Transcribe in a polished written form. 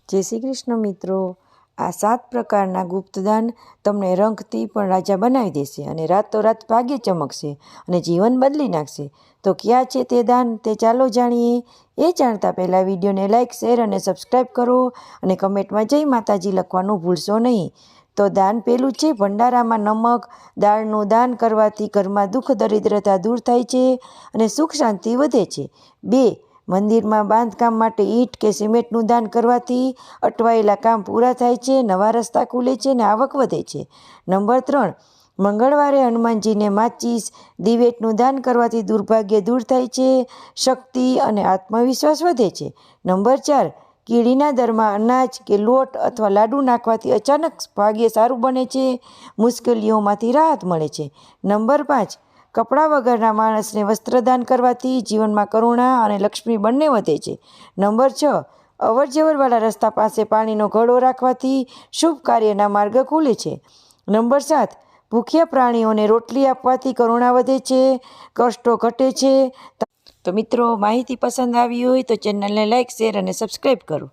જય શ્રી કૃષ્ણ મિત્રો। આ 7 પ્રકારના ગુપ્તદાન તમને રંગથી પણ રાજા બનાવી દેશે અને રાતોરાત ભાગ્ય ચમકશે અને જીવન બદલી નાખશે। તો ક્યાં છે તે દાન, તે ચાલો જાણીએ। એ જાણતા પહેલાં વિડીયોને લાઇક, શેર અને સબસ્ક્રાઈબ કરો અને કમેન્ટમાં જય માતાજી લખવાનું ભૂલશો નહીં। તો દાન પહેલું છે ભંડારામાં નમક દાળનું દાન કરવાથી ઘરમાં દુઃખ દરિદ્રતા દૂર થાય છે અને સુખ શાંતિ વધે છે। 2. મંદિરમાં બાંધકામ માટે ઈંટ કે સિમેન્ટનું દાન કરવાથી અટવાયેલા કામ પૂરા થાય છે, નવા રસ્તા ખુલે છે અને આવક વધે છે। નંબર 3. મંગળવારે હનુમાનજીને માચીસ દિવેટનું દાન કરવાથી દુર્ભાગ્ય દૂર થાય છે, શક્તિ અને આત્મવિશ્વાસ વધે છે। નંબર 4. કીડીના દરમાં અનાજ કે લોટ અથવા લાડુ નાખવાથી અચાનક ભાગ્ય સારું બને છે, મુશ્કેલીઓમાંથી રાહત મળે છે। નંબર 5. કપડાં વગરના માણસને વસ્ત્રદાન કરવાથી જીવનમાં કરુણા અને લક્ષ્મી બંને વધે છે। નંબર 6. અવરજવરવાળા રસ્તા પાસે પાણીનો ઘડો રાખવાથી શુભ કાર્યના માર્ગ ખુલે છે। નંબર 7. ભૂખ્યા પ્રાણીઓને રોટલી આપવાથી કરુણા વધે છે, કષ્ટો ઘટે છે। તો મિત્રો, માહિતી પસંદ આવી હોય તો ચેનલને લાઇક, શેર અને સબસ્ક્રાઈબ કરો।